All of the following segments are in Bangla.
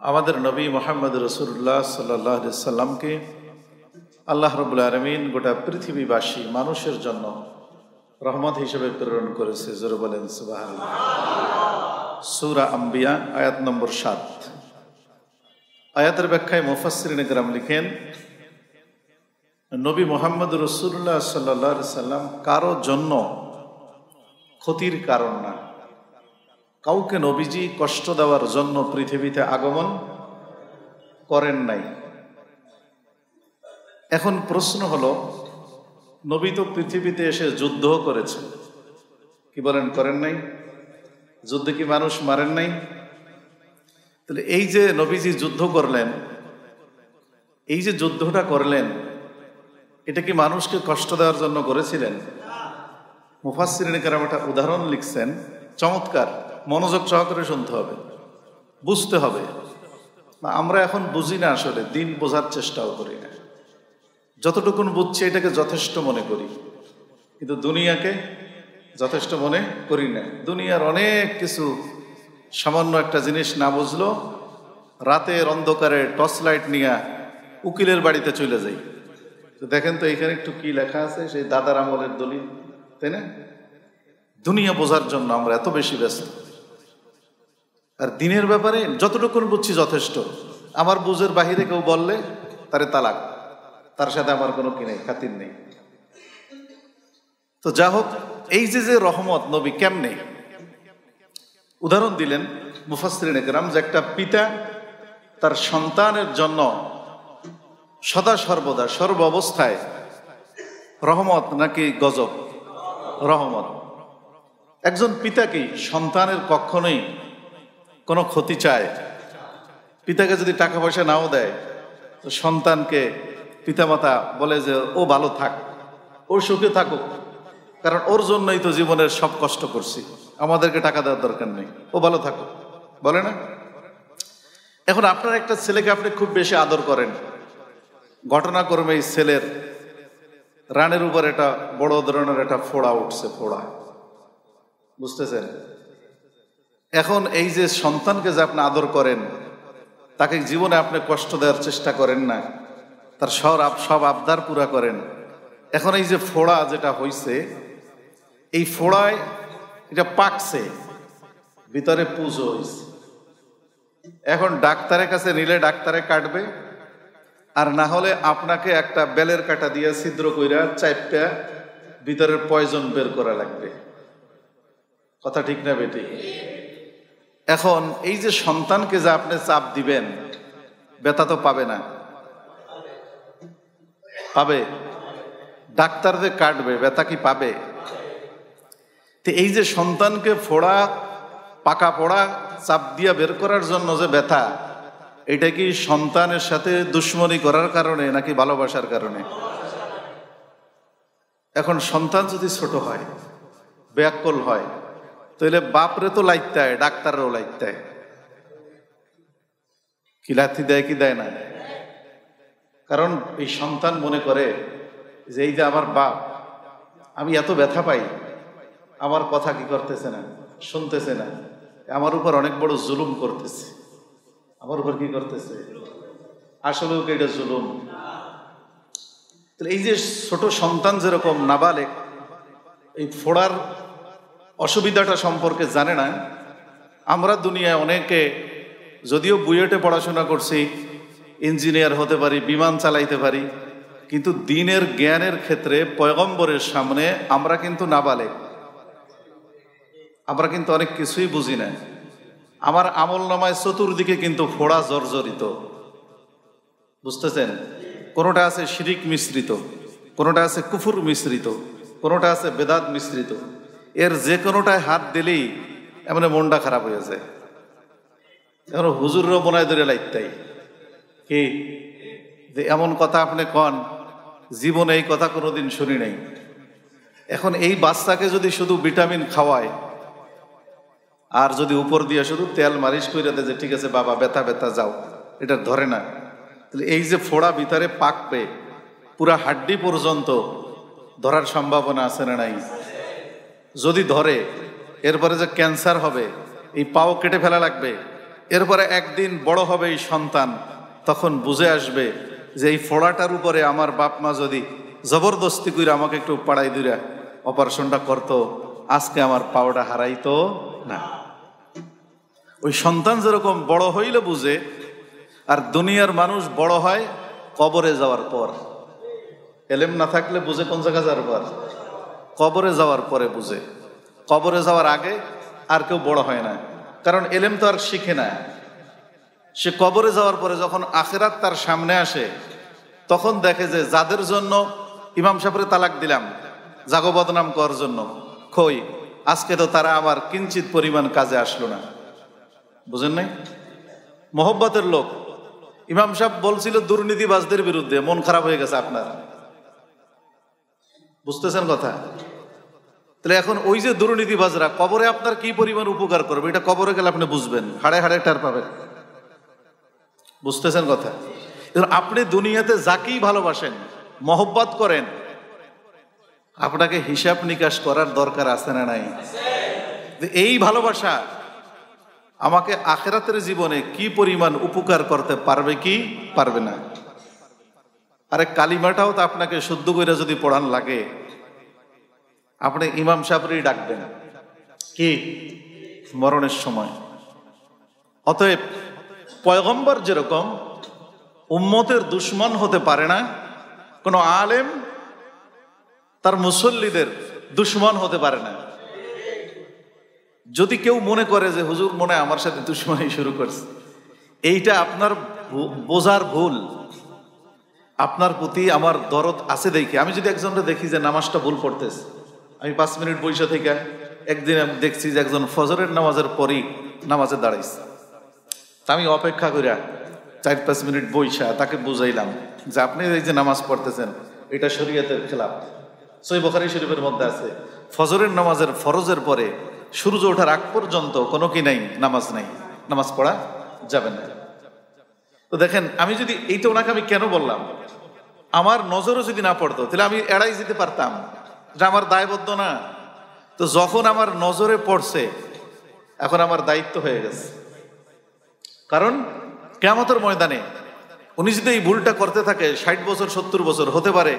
আমাদের নবী মুহাম্মদ রাসূলুল্লাহ সাল্লাল্লাহু আলাইহি সাল্লামকে আল্লাহ রাব্বুল আলামিন গোটা পৃথিবীবাসী মানুষের জন্য রহমত হিসেবে প্রেরণ করেছে। জোরে বলেন সুবহানাল্লাহ। সূরা আম্বিয়া আয়াত নম্বর 7। আয়াতের ব্যাখ্যায় মুফাসসিরিনে কেরাম লিখেন, নবী মুহাম্মদ রাসূলুল্লাহ সাল্লাল্লাহু আলাইহি সাল্লাম কারো জন্য ক্ষতির কারণ না। কাউকে নবীজি কষ্ট দেওয়ার জন্য পৃথিবীতে আগমন করেন নাই। এখন প্রশ্ন হলো, নবী তো পৃথিবীতে এসে যুদ্ধ করেছেন, কি বলেন করেন নাই? যুদ্ধে কি মানুষ মারেন নাই? তাহলে এই যে নবীজি যুদ্ধ করলেন, এই যে যুদ্ধটা করলেন, এটা কি মানুষকে কষ্ট দেওয়ার জন্য করেছিলেন? মুফাসসিরিনে কেরাম একটা উদাহরণ লিখছেন, চমৎকার, মনোযোগ সহকারে শুনতে হবে, বুঝতে হবে। আমরা এখন বুঝি না, আসলে দিন বোঝার চেষ্টাও করি না। যতটুকুন বুঝছি এটাকে যথেষ্ট মনে করি, কিন্তু দুনিয়াকে যথেষ্ট মনে করি না। দুনিয়ার অনেক কিছু, সামান্য একটা জিনিস না বুঝলো রাতের অন্ধকারে টর্চ লাইট নিয়ে উকিলের বাড়িতে চলে যাই। তো দেখেন তো এখানে একটু কি লেখা আছে, সেই দাদার আমলের দলিল, তাই না? দুনিয়া বোঝার জন্য আমরা এত বেশি ব্যস্ত। আর দিনের ব্যাপারে যতটুকুন বুঝছি যথেষ্ট। আমার বুঝের বাহিরে কেউ বললে তারে তালাক, তার সাথে আমার কোনো কি নেই, খাতির নেই। তো যা হোক, এই যে রহমত নবী কেমনে উদাহরণ দিলেন মুফাসসিরিনে কেরাম, যে একটা পিতা তার সন্তানের জন্য সদা সর্বদা সর্ব অবস্থায় রহমত নাকি গজব? রহমত। একজন পিতা কি সন্তানের কখনোই কোনো ক্ষতি চায়? পিতাকে যদি টাকা পয়সা নাও দেয়, তো সন্তানকে পিতামাতা বলে যে ও ভালো থাক, ওর সুখে থাকুক, কারণ ওর জন্যই তো জীবনের সব কষ্ট করছি, আমাদেরকে টাকা দেওয়ার দরকার নেই, ও ভালো থাকুক, বলে না? এখন আপনার একটা ছেলেকে আপনি খুব বেশি আদর করেন, ঘটনাক্রমে এই ছেলের রানের উপর একটা বড় ধরনের একটা ফোড়া উঠছে, ফোড়া, বুঝতেছেন? এখন এই যে সন্তানকে যে আপনি আদর করেন, তাকে জীবনে আপনি কষ্ট দেওয়ার চেষ্টা করেন না, তার সব আবদার পুরা করেন। এখন এই যে ফোড়া যেটা হইছে, এই ফোড়ায় এটা পাকছে, ভিতরে পুজো হয়েছে। এখন ডাক্তারের কাছে নিলে ডাক্তারে কাটবে, আর না হলে আপনাকে একটা বেলের কাটা দিয়ে ছিদ্র কইরা চাইপটা ভিতরের পয়জন বের করা লাগবে। কথা ঠিক না বেটি? এখন এই যে সন্তানকে যে আপনি চাপ দিবেন, ব্যথা তো পাবে না? পাবে। ডাক্তার যে কাটবে, ব্যথা কি পাবে? তো এই যে সন্তানকে ফোড়া, পাকা পোড়া চাপ দিয়া বের করার জন্য যে ব্যথা, এটা কি সন্তানের সাথে দুশ্মনী করার কারণে নাকি ভালোবাসার কারণে? এখন সন্তান যদি ছোট হয়, ব্যাকল হয়, তাহলে বাপরে তো লাইতে হয়, ডাক্তাররাও লাইতে হয়। কি লাথি দেয় কি দেয় না? কারণ এই সন্তান মনে করে যে এই যে আমার বাপ, আমি এত ব্যথা পাই, আমার কথা কি করতেছে না, শুনতেছে না, আমার উপর অনেক বড় জুলুম করতেছে। আমার উপর কি করতেছে? আসলেও কি এটা জুলুম? এই যে ছোট সন্তান যেরকম নাবালেগ এই ফোড়ার অসুবিধাটা সম্পর্কে জানে না, আমরা দুনিয়ায় অনেকে যদিও বুয়েটে পড়াশোনা করছি, ইঞ্জিনিয়ার হতে পারি, বিমান চালাইতে পারি, কিন্তু দ্বীনের জ্ঞানের ক্ষেত্রে পয়গম্বরের সামনে আমরা কিন্তু নাবালেগ, আমরা কিন্তু অনেক কিছুই বুঝি না। আমার আমল নামায় চতুর্দিকে কিন্তু ফোড়া জর্জরিত, বুঝতেছেন? কোনোটা আছে শিরিক মিশ্রিত, কোনোটা আছে কুফুর মিশ্রিত, কোনোটা আছে বেদাত মিশ্রিত। এর যে কোনোটায় হাত দিলেই এমন মনটা খারাপ হয়ে যায়। এখন হুজুরও মনে ধরে লাইতাই কি যে এমন কথা আপনি কন, জীবনে এই কথা কোনোদিন শুনি নাই। এখন এই বাচ্চাকে যদি শুধু ভিটামিন খাওয়ায়, আর যদি উপর দিয়ে শুধু তেল মালিশ করে দেয় যে ঠিক আছে বাবা ব্যথা ব্যথা যাও, এটা ধরে না, তাহলে এই যে ফোড়া ভিতরে পাকবে, পুরা হাড্ডি পর্যন্ত ধরার সম্ভাবনা আছে না নাই? যদি ধরে, এরপরে যে ক্যান্সার হবে, এই পাও কেটে ফেলা লাগবে, এরপরে একদিন বড় হবে এই সন্তান, তখন বুঝে আসবে যে এই ফোড়াটার উপরে আমার বাপ মা যদি জবরদস্তি করে আমাকে একটু পাড়াই দিরা অপারেশনটা করতো, আজকে আমার পাওটা হারাইতো না। ওই সন্তান যেরকম বড় হইলে বুঝে, আর দুনিয়ার মানুষ বড় হয় কবরে যাওয়ার পর। এলেম না থাকলে বুঝে কোন জায়গা যাওয়ার পর? কবরে যাওয়ার পরে বুঝে। কবরে যাওয়ার আগে আর কেউ বড় হয় না, কারণ এলেম তো আর শিখে না। সে কবরে যাওয়ার পরে যখন আখিরাত তার সামনে আসে, তখন দেখে যে যাদের জন্য ইমাম সাহেবের তালাক দিলাম জাগো বদনাম করার জন্য, কই আজকে তো তারা আমার কিঞ্চিত পরিমাণ কাজে আসলো না। বুঝেন নাই? মোহব্বতের লোক ইমাম সাহেব বলছিল দুর্নীতিবাজদের বিরুদ্ধে, মন খারাপ হয়ে গেছে আপনার। বুঝতেছেন কথা? তাহলে এখন ওই যে দুর্নীতিবাজরা কবরে আপনার কি পরিমাণ উপকার করবে, এটা কবরে গেলে আপনি বুঝবেন, হাড়ে হাড়ে টার পাবেন। বুঝতেছেন কথা? আপনি দুনিয়াতে যাকেই ভালোবাসেন, মহব্বত করেন, আপনাকে হিসাব নিকাশ করার দরকার আছে না নাই? এই ভালোবাসা আমাকে আখিরাতের জীবনে কি পরিমাণ উপকার করতে পারবে কি পারবে না। আরে কালিমাটাও তো আপনাকে শুদ্ধ করে যদি পড়ান লাগে, আপনি ইমাম সাহেবরই ডাকবেন কি মরণের সময়। অতএব পয়গম্বর যেরকম উম্মতের দুশ্মন হতে পারে না, কোন আলেম তার মুসল্লিদের দুশ্মন হতে পারে না। যদি কেউ মনে করে যে হুজুর মনে আমার সাথে দুশ্মনী শুরু করছে, এইটা আপনার বোঝার ভুল। আপনার প্রতি আমার দরদ আছে দেখি। আমি যদি একজনকে দেখি যে নামাজটা ভুল পড়তেছে, আমি 5 মিনিট বইসা থেকে একদিন আমি দেখছি যে একজন ফজরের নামাজের পরই নামাজে দাঁড়াইছে, তা আমি অপেক্ষা করিয়া 4-5 মিনিট বইসা তাকে বুঝাইলাম যে আপনি এই যে নামাজ পড়তেছেন এটা শরীয়তের খেলাফ। সহিহ বুখারী শরীফের মধ্যে আছে ফজরের নামাজের ফরজের পরে সূর্য ওঠার আগ পর্যন্ত কোনো কি নাই, নামাজ নাই, নামাজ পড়া যাবে না। তো দেখেন, আমি যদি এইটা ওনাকে আমি কেন বললাম, আমার নজরও যদি না পড়তো তাহলে আমি এড়াই যেতে পারতাম, এটা আমার দায়বদ্ধ না। তো যখন আমার নজরে পড়ছে, এখন আমার দায়িত্ব হয়ে গেছে। কারণ কিয়ামতের ময়দানে উনি যদি এই ভুলটা করতে থাকে 60 বছর 70 বছর হতে পারে,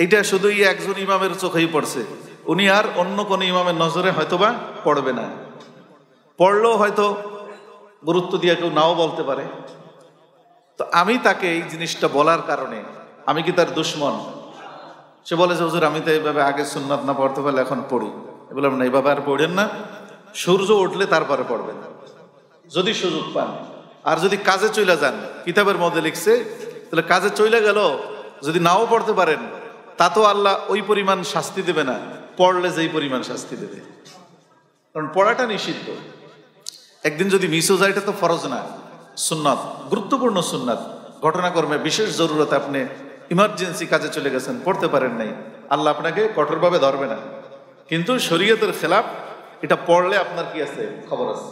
এটা শুধুই একজন ইমামের চোখেই পড়ছে, উনি আর অন্য কোন ইমামের নজরে হয়তোবা পড়বে না। পড়লেও হয়তো গুরুত্ব দিয়ে কেউ নাও বলতে পারে। তো আমি তাকে এই জিনিসটা বলার কারণে আমি কি তার দুশ্মন? সে বলে যে হুজুর আমি তো এইভাবে আগে সুন্নাত না পড়তে পারলে এখন পড়ি। বললাম না, এইভাবে আর পড়েন না, সূর্য উঠলে তারপরে পড়বেন যদি সুযোগ পান। আর যদি কাজে চলে যান, কিতাবের মধ্যে লিখছে, তাহলে কাজে চলে গেল যদি নাও পড়তে পারেন, তা তো আল্লাহ ওই পরিমাণ শাস্তি দেবে না পড়লে যেই পরিমাণ শাস্তি দেবে। কারণ পড়াটা নিষিদ্ধ। একদিন যদি মিস হয়ে যায়, এটা তো ফরজ না, সুন্নাত, গুরুত্বপূর্ণ সুন্নাত। ঘটনাক্রমে বিশেষ জরুরত আপনি ইমার্জেন্সি কাজে চলে গেছেন, পড়তে পারেন নাই, আল্লাহ আপনাকে কঠোরভাবে ধরবে না। কিন্তু শরীয়তের খেলাফ এটা পড়লে আপনার কি আছে, খবর আছে।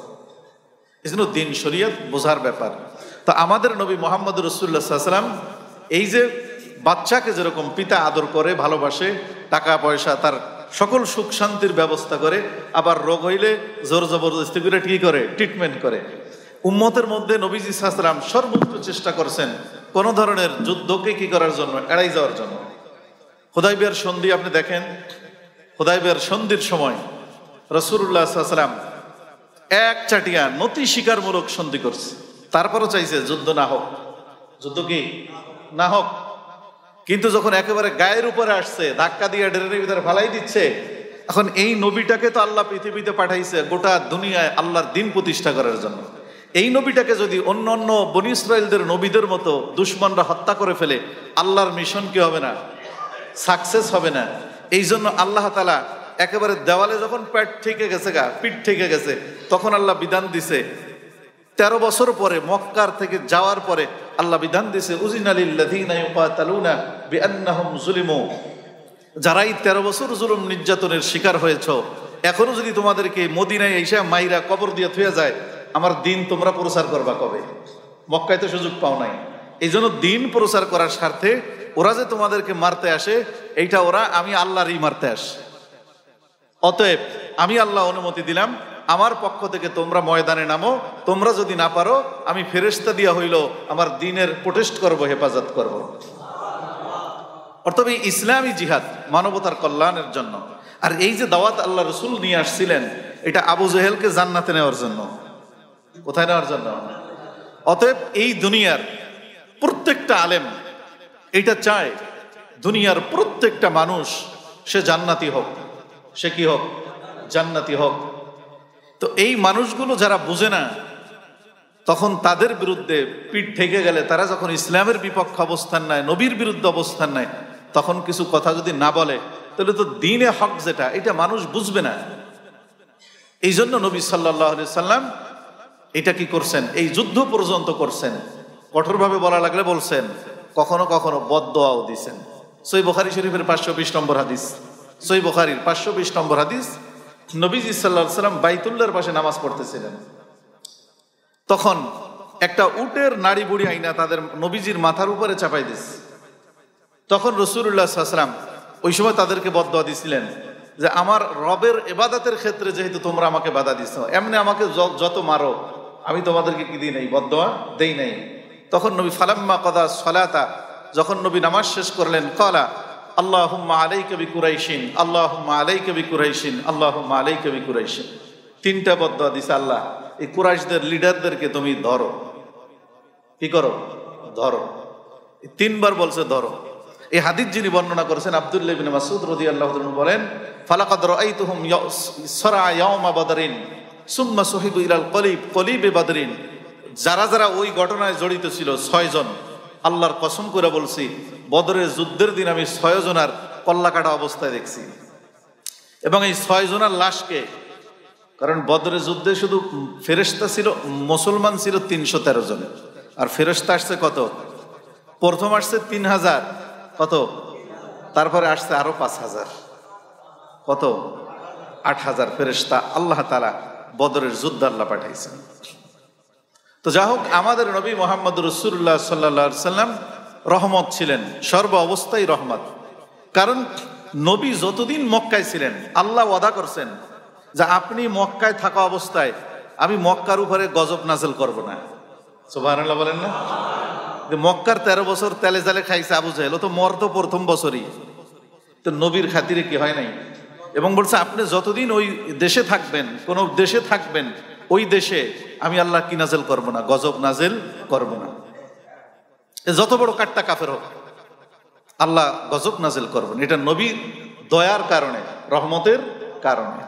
এই জন্য দিন শরীয়ত বোঝার ব্যাপার। তো আমাদের নবী মুহাম্মদ রাসূলুল্লাহ সাল্লাল্লাহু আলাইহি ওয়াসাল্লাম এই যে বাচ্চাকে যেরকম পিতা আদর করে, ভালোবাসে, টাকা পয়সা তার সকল সুখ শান্তির ব্যবস্থা করে, আবার রোগ হইলে জোর জবরদস্তি করে কি করে, ট্রিটমেন্ট করে। উম্মতের মধ্যে নবীজি সাল্লাল্লাহু আলাইহি ওয়াসাল্লাম সর্বোচ্চ চেষ্টা করছেন কোন ধরনের যুদ্ধকে কি করার জন্য, এড়াই যাওয়ার জন্য। হুদায়বিয়ার সন্ধি আপনি দেখেন, হুদায়বিয়ার সন্ধির সময় রাসূলুল্লাহ সাল্লাল্লাহু আলাইহি ওয়াসাল্লাম এক চাটিয়া নতি স্বীকারমূলক সন্ধি করছে, তারপরও চাইছে যুদ্ধ না হোক, যুদ্ধ কি না হোক। কিন্তু যখন একেবারে গায়ের উপরে আসছে, ধাক্কা দিয়ে ডেরের ভিতরে ফালাই দিচ্ছে, এখন এই নবীটাকে তো আল্লাহ পৃথিবীতে পাঠাইছে গোটা দুনিয়ায় আল্লাহর দিন প্রতিষ্ঠা করার জন্য। এই নবীটাকে যদি অন্য অন্য বনী ইসরাইলদের নবীদের মতো দুশমনরা হত্যা করে ফেলে, আল্লাহর মিশন কি হবে না, সাকসেস হবে না। এই জন্য আল্লাহ তাআলা একেবারে দেওয়ালে যখন পিঠ থেকে গেছে, তখন আল্লাহ বিধান দিছে 13 বছর পরে, মক্কার থেকে যাওয়ার পরে আল্লাহ বিধান দিছে, উযিনা লিল্লাযীনা ইউকাতালুনা বিআন্নাহুম যুলিমু, যারা এই 13 বছর জুলুম নির্যাতনের শিকার হয়েছ, এখনো যদি তোমাদেরকে মদিনায় এসে মাইরা কবর দিয়ে থুয়ে যায়, আমার দিন তোমরা প্রচার করবা কবে? মক্কায় তো সুযোগ পাও নাই। এই জন্য দিন প্রচার করার স্বার্থে ওরা যে তোমাদেরকে মারতে আসে, এইটা ওরা আমি আল্লাহরই মারতে আসে। অতএব আমি আল্লাহ অনুমতি দিলাম, আমার পক্ষ থেকে তোমরা ময়দানে নামো, তোমরা যদি না পারো আমি ফেরেশতা দিয়া হইল আমার দ্বীনের প্রোটেস্ট করব, হেফাজত করব। অর্থাৎ এই ইসলামী জিহাদ মানবতার কল্যাণের জন্য। আর এই যে দাওয়াত আল্লাহ রসুল নিয়ে আসছিলেন, এটা আবু জেহেলকে জান্নাতে নেওয়ার জন্য। কোথায় নেওয়ার জন্য? অতএব এই দুনিয়ার প্রত্যেকটা আলেম এটা চায়, দুনিয়ার প্রত্যেকটা মানুষ সে জান্নাতি হোক। সে কি হোক? জান্নাতি হোক। তো এই মানুষগুলো যারা বুঝে না, তখন তাদের বিরুদ্ধে পিঠ ঠেকে গেলে, তারা যখন ইসলামের বিপক্ষে অবস্থান নেয়, নবীর বিরুদ্ধে অবস্থান নেয়, তখন কিছু কথা যদি না বলে, তাহলে তো দ্বীনে হক যেটা, এটা মানুষ বুঝবে না। এই জন্য নবী সাল্লাল্লাহু আলাইহি সাল্লাম এটা কি করছেন? এই যুদ্ধ পর্যন্ত করছেন। কঠোরভাবে বলা লাগলে বলছেন, কখনো কখনো বদদোয়াও দিছেন। সহিহ বুখারী শরীফের 520 নম্বর হাদিস, সহিহ বুখারীর 520 নম্বর হাদিস, নবীজি সাল্লাল্লাহু আলাইহি সাল্লাম বাইতুল্লাহর পাশে নামাজ পড়তেছিলেন। তখন একটা উটের নাড়ি বুড়ি আইনা তাদের নবীজির মাথার উপরে চাপাই দিছে। তখন রাসূলুল্লাহ সাল্লাল্লাহু আলাইহি ওয়াসাল্লাম ওই সময় তাদেরকে বদদোয়া দিছিলেন যে আমার রবের ইবাদতের ক্ষেত্রে যেহেতু তোমরা আমাকে বাধা দিছো, এমনি আমাকে যত মারো, আমি তোমাদেরকে কি দিই নাই? বদদোয়া দেই নাই। তখন নবী ফালাম্মা কাদা সালাতা, যখন নবী নামাজ শেষ করলেন, ক্বালা আল্লাহুম্মা আলাইকা বিকুরাইশিন, আল্লাহুম্মা আলাইকা বিকুরাইশিন, আল্লাহুম্মা আলাইকা বিকুরাইশিন। তিনটা বদদোয়া দিছে আল্লাহ, এই কুরাইশদের লিডারদেরকে তুমি ধরো। কি করো? ধরো। তিনবার বলছে ধরো। এই হাদিস যিনি বর্ণনা করেছেন আব্দুল্লাহ ইবনে মাসউদ রাদিয়াল্লাহু তাআলা বলেন, ফালাকাদ রাআইতুহুম সারা ইয়াউমা বাদরিন সুম্মা সুহিবু ইলাল কলিবে বাদরিন। যারা যারা ওই ঘটনায় জড়িত ছিল 6 জন, আল্লাহর কসম করে বলছি, বদরের যুদ্ধের দিন আমি 6 জনের কল্লা কাটা অবস্থায় দেখছি। এবং এই 6 জনের লাশকে, কারণ বদরের যুদ্ধে শুধু ফেরেশতা ছিল, মুসলমান ছিল 313 জন, আর ফেরেশতা আসছে কত? প্রথম আসছে 3000, কত? তারপরে আসছে আরো 5000, কত? 8000 ফেরেশতা আল্লাহ তাআলা বদরের যুদ্ধ আল্লাহ পাঠাইছেন। তো যা হোক, আমাদের নবী মুহাম্মদ রাসূলুল্লাহ সাল্লাল্লাহু আলাইহি সাল্লাম রহমত ছিলেন, সর্ব অবস্থায় রহমত। কারণ নবী যতদিন মক্কায় ছিলেন, আল্লাহ ওয়াদা করছেন যে আপনি মক্কায় থাকা অবস্থায় আমি মক্কার উপরে গজব নাযিল করব না। সুবহানাল্লাহ বলেন না? যে মক্কার 13 বছর তেলে জালে খাইছে আবু জেহেল, ও তো মরতো প্রথম বছরই, তো নবীর খাতিরে কি হয় নাই। এবং বলছে আপনি যতদিন ওই দেশে থাকবেন, কোন দেশে থাকবেন, ওই দেশে আমি আল্লাহ কি নাযিল করব না? গজব নাযিল করব না। যত বড় কাট্টা কাফের হোক, আল্লাহ গজব নাযিল করবেন। এটা নবীর দয়ার কারণে, রহমতের কারণে।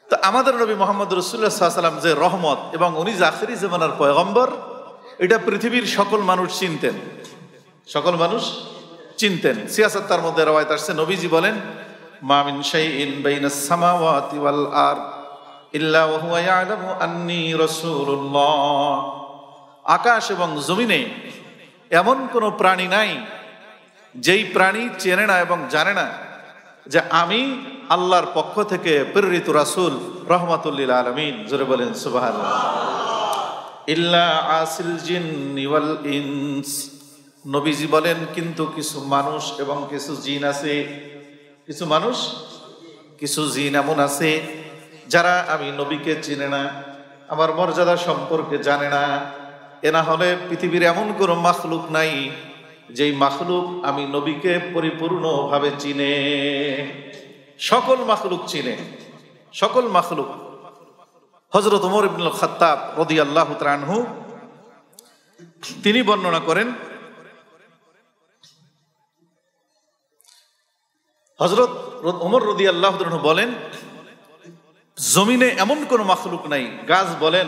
তো আমাদের নবী মুহাম্মদ রাসূলুল্লাহ সাল্লাল্লাহু আলাইহি ওয়াসাল্লাম যে রহমত, এবং উনি যে আখিরি জামানার পয়গম্বর, এটা পৃথিবীর সকল মানুষ চিনতেন। সকল মানুষ চিনতেন। সিয়াসত তার মধ্যে রওয়ায়াত আসছে, নবীজি বলেন, মা মিন শাইইন বাইনাস সামাওয়াতি ওয়াল আরদ ইল্লা ওয়া হুয়া ইয়ালামু আন্নী রাসূলুল্লাহ। আকাশ এবং জমিনে এমন কোনো প্রাণী নাই যেই প্রাণী চেনে না এবং জানে না যে আমি আল্লাহর পক্ষ থেকে প্রেরিত রাসূল রাহমাতুল লিল আলামিন। জোরে বলেন সুবহানাল্লাহ। ইল্লা আসিল জিন্নি ওয়াল ইনস। নবীজি বলেন, কিন্তু কিছু মানুষ এবং কিছু জিন আছে, কিছু মানুষ, কিছু জিন এমন আছে যারা আমি নবীকে চিনে না, আমার মর্যাদা সম্পর্কে জানে না। এ না হলে পৃথিবীর এমন কোনো মাখলুক নাই যেই মাখলুক আমি নবীকে পরিপূর্ণভাবে চিনে। সকল মাখলুক চিনে, সকল মাখলুক। হযরত ওমর ইবনুল খাত্তাব রাদিয়াল্লাহু তাআলা আনহু তিনি বর্ণনা করেন, হযরত ওমর রাদিয়াল্লাহু তাআলা আনহু বলেন, জমিনে এমন কোন মাখলুক নাই, গাছ বলেন,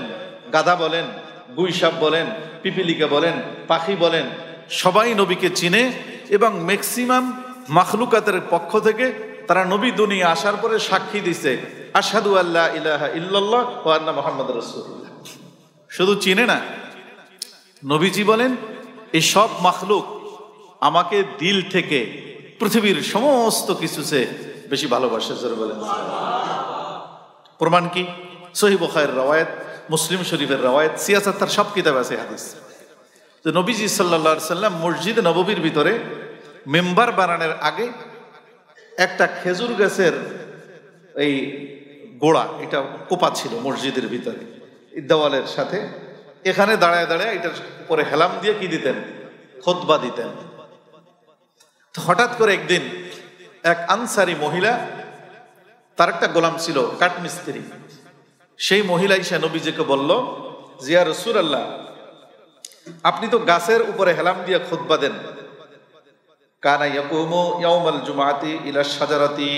গাধা বলেন, গুইসাপ বলেন, পিপিলিকা বলেন, পাখি বলেন, সবাই নবীকে চিনে। এবং ম্যাক্সিমাম মাখলুকাতের পক্ষ থেকে তারা নবী দুনিয়া আসার পরে সাক্ষী দিছে, আশহাদু আল্লা ইলাহা ইল্লাল্লাহ ওয়া আন্না মুহাম্মাদুর রাসূলুল্লাহ। শুধু চিনে না, নবীজি বলেন এই সব মাখলুক আমাকে দিল থেকে পৃথিবীর সমস্ত কিছু চেয়ে বেশি ভালোবাসে। জোরে বলেন। প্রমাণ কি? সহিহ বুখারীর রওয়ায়াত, মুসলিম শরীফের রওয়ায়াত, সিয়াসাত তার সব কিতাবে আছে হাদিস। যে নবীজি সাল্লাল্লাহু আলাইহি সাল্লাম মসজিদ নববীর ভিতরে মেম্বার বানানোর আগে একটা খেজুর গাছের এই গোড়া, এটা কোপা ছিল মসজিদের ভিতরে দেওয়ালের সাথে, এখানে দাঁড়ায় দাঁড়ায় এটার উপরে হেলাম দিয়ে কি দিতেন, খুতবা দিতেন। হঠাৎ করে একদিন এক আনসারি মহিলা, তার একটা গোলাম ছিল কাঠমিস্ত্রি, সেই মহিলা এসে নবীজিকে বলল, জিয়া রাসূলুল্লাহ, আপনি তো গাছের উপরে হেলাম দিয়ে খুতবা দেন, কানা ইয়াকুমু ইয়াউমাল জুমআতি ইলা শাজারাতি,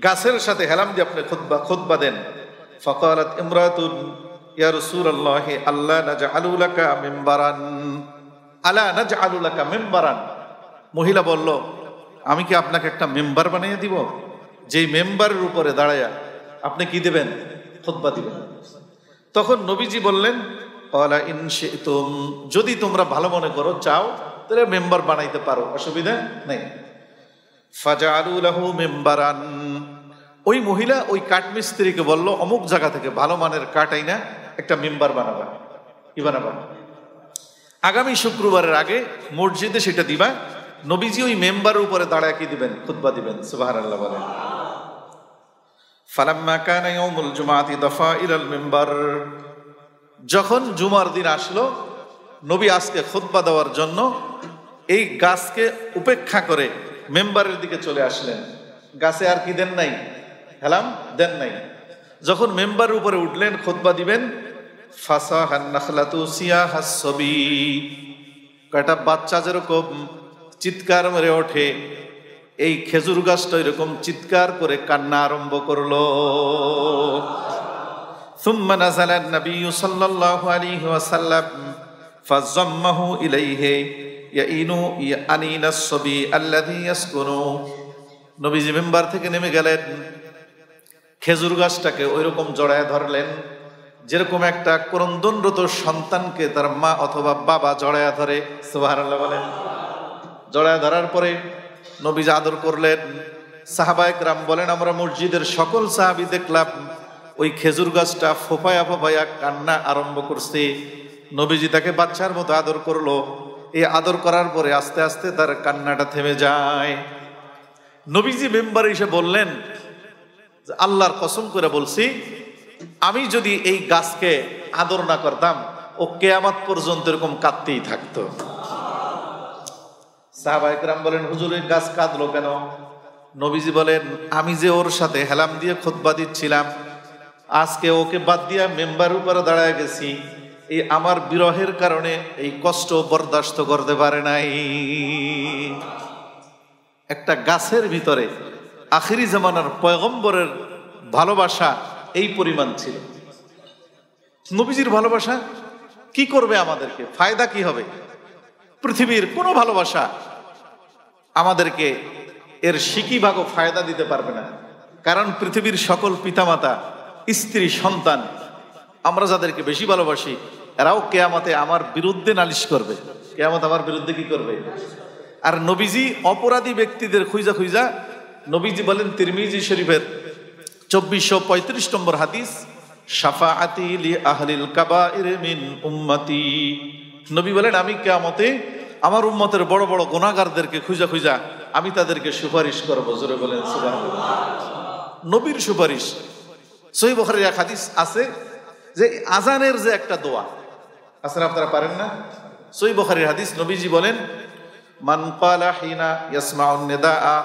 গাছের সাথে হেলাম দিয়ে আপনি খুতবা দেন। ফাকালাত ইমরাতুন ইয়া রাসূলুল্লাহ আল্লা নাজআলু লাকা মিম্বারান, আলা নাজআলু লাকা মিম্বারান। মহিলা বলল, আমি কি আপনাকে একটা মেম্বার বানিয়ে দিব, যেই মেম্বারের উপরে দাঁড়ায়া আপনি কি দিবেন, খুতবা দিবেন। তখন নবীজি বললেন, ক্বালা ইন শি'তুম, যদি তোমরা ভালো মনে করো, চাও, তাহলে মেম্বার বানাইতে পারো, অসুবিধা নেই। ফাজআলু লাহু মিম্বারান, ওই মহিলা ওই কাঠমিস্ত্রিকে বলল, অমুক জায়গা থেকে ভালো মানের কাঠ আইনা একটা মেম্বার বানাবা। কি বানাবা? আগামী শুক্রবারের আগে মসজিদে সেটা দিবা, নবীজি ওই মেম্বারের উপরে দাঁড়ায় কি দিবেন, খুতবা দিবেন। সুবহানাল্লাহ বলেন। ফালাম্মা কানা ইয়াউমুল জুমআতি দাফা ইলাল মিম্বার, যখন জুমার দিন আসলো, নবী আজকে খুতবা দেওয়ার জন্য এই গাছকে উপেক্ষা করে মেম্বারের দিকে চলে আসলেন। গাছে আর কি দেন নাই, হেলাম দেন নাই। যখন মেম্বারের উপরে উঠলেন খুতবা দিবেন, ফাসাহান নাখলাতু সিয়াহাস সবি, কয়টা বাচ্চা যেরকম চিৎকার মেরে ওঠে, এই খেজুর গাছটা এরকম চিৎকার করে কান্না আরম্ভ করলো। সুম্মা নাযালা নবী সাল্লাল্লাহু আলাইহি ওয়াসাল্লাম ফাযাম্মাহু ইলাইহি ইয়াইনু আনিনাস সাবি আল্লাযী ইয়াসকুনু, নবীজি মিম্বার থেকে নেমে গেলেন, খেজুর গাছটাকে ওইরকম জড়ায় ধরলেন যেরকম একটা ক্রন্দনরত সন্তানকে তার মা অথবা বাবা জড়ায় ধরে। সুবহানাল্লাহ বলেন। জড়ায় ধরার পরে নবীজি আদর করলেন। সাহাবায়ে কেরাম বলেন, আমরা মসজিদের সকল সাহাবী দেখলাম ওই খেজুর গাছটা ফোপায়া ফোপায়া কান্না আরম্ভ করছে। নবীজি তাকে বাচ্চার মতো আদর করলো। এই আদর করার পরে আস্তে আস্তে তার কান্নাটা থেমে যায়। নবীজি মেম্বারে এসে বললেন, আল্লাহর কসম করে বলছি, আমি যদি এই গাছকে আদর না করতাম, ও কিয়ামত পর্যন্ত এরকম কাঁদতেই থাকতো। সাহাবায়ে কেরাম বলেন, হুজুর এই গাছ কাঁদলো কেন? নবীজি বলেন, আমি যে ওর সাথে হেলাম দিয়ে খুতবা দিচ্ছিলাম, আজকে ওকে বাদ দিয়া মেম্বার উপরে দাঁড়ায় গেছি, এই আমার বিরহের কারণে এই কষ্ট বরদাস্ত করতে পারে নাই। একটা গাছের ভিতরে আখিরি জামানার পয়গম্বরের ভালোবাসা এই পরিমাণ ছিল। নবীজির ভালোবাসা কি করবে আমাদেরকে, ফায়দা কি হবে? পৃথিবীর কোনো ভালোবাসা আমাদেরকে এর সিকি ভাগও ফায়দা দিতে পারবে না। কারণ পৃথিবীর সকল পিতামাতা, স্ত্রী, সন্তান, আমরা যাদেরকে বেশি ভালোবাসি, এরাও কিয়ামতে আমার বিরুদ্ধে নালিশ করবে। কিয়ামত আমার বিরুদ্ধে কি করবে? আর নবীজি অপরাধী ব্যক্তিদের খুঁজা খুঁজা, নবীজি বলেন তিরমিজি শরীফের 2435 নম্বর হাদিস, শাফাআতি লি আহলিল কাবাইর মিন উম্মতি, নবী বলেন আমি কিয়ামতে আমার উম্মতের বড় বড় গুনাহগারদেরকে খুঁজা খুঁজা আমি তাদেরকে সুপারিশ করব। জোরে বলেন সুবহানাল্লাহ। নবীর সুপারিশ। সহিহ বুখারীর এক হাদিস আছে যে আজানের যে একটা দোয়া আছে, আপনারা পারেন না? সহিহ বুখারীর হাদিস, নবীজি বলেন, মান ক্বালা হিনা ইয়াসমাউন নিদাআ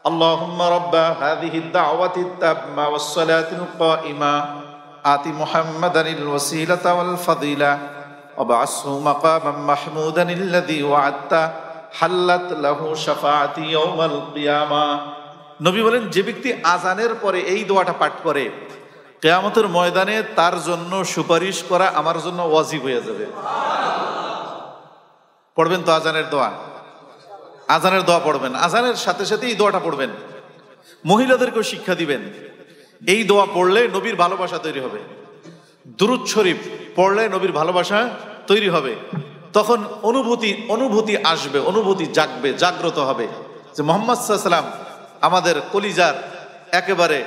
আল্লাহুম্মা রাব্বা হাযিহিদ দাওয়াতিত তাম্মা ওয়াস সালাতিল কাইমা আতি মুহাম্মাদানিল ওয়াসিলাতা ওয়াল ফাদিলা ওয়াবআসহু মাকামান মাহমুদান আল্লাযী ওয়া'আদতা হাল্লাত লাহু শাফাআতি ইয়াউমাল কিয়ামা। নবী বলেন, যে ব্যক্তি আজানের পরে এই দোয়াটা পাঠ করে, কিয়ামতের ময়দানে তার জন্য সুপারিশ করা আমার জন্য ওয়াজিব হয়ে যাবে। পড়বেন তো আজানের দোয়া? আজানের দোয়া পড়বেন, আজানের সাথে সাথে এই দোয়াটা পড়বেন। মহিলাদেরকেও শিক্ষা দিবেন, এই দোয়া পড়লে নবীর ভালোবাসা তৈরি হবে। দুরূদ শরীফ পড়লে নবীর ভালোবাসা তৈরি হবে। তখন অনুভূতি আসবে, অনুভূতি জাগবে, জাগ্রত হবে যে মুহাম্মদ সাল্লাল্লাহু আলাইহি ওয়াসাল্লাম আমাদের কলিজার একেবারে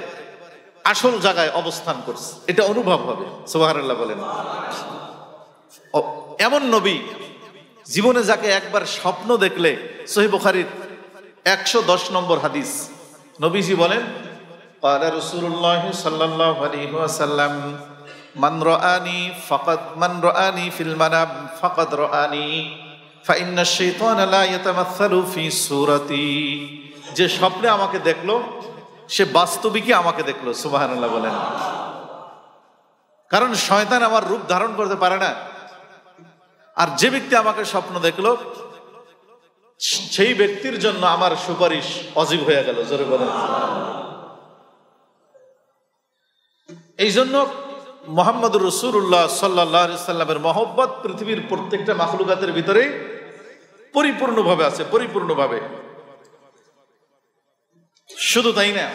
আসল জায়গায় অবস্থান করছে, এটা অনুভব হবে। সুবহানাল্লাহ বলেন। এমন নবী জীবনে যাকে একবার স্বপ্ন দেখলে, সহিহ বুখারীর 110 নম্বর হাদিস, নবীজি বলেন, قال رسول الله صلى الله عليه وسلم من رآني في المنام فقد رآني فإن الشيطان لا يتمثل في صورتي। যে স্বপ্নে আমাকে দেখলো সে বাস্তবিকই আমাকে দেখলো। সুবহানাল্লাহ বলেন। কারণ শয়তান আমার রূপ ধারণ করতে পারে না। আর যে ব্যক্তি আমাকে স্বপ্ন দেখলো সেই ব্যক্তির জন্য আমার সুপারিশ অজীব হয়ে গেল। জোরে বলেন। এই জন্য মুহাম্মদুর রাসূলুল্লাহ সাল্লাল্লাহু আলাইহি সাল্লামের মহব্বত পৃথিবীর প্রত্যেকটা মাখলুকাতের ভিতরে পরিপূর্ণভাবে আছে, পরিপূর্ণভাবে। শুধু তাই না,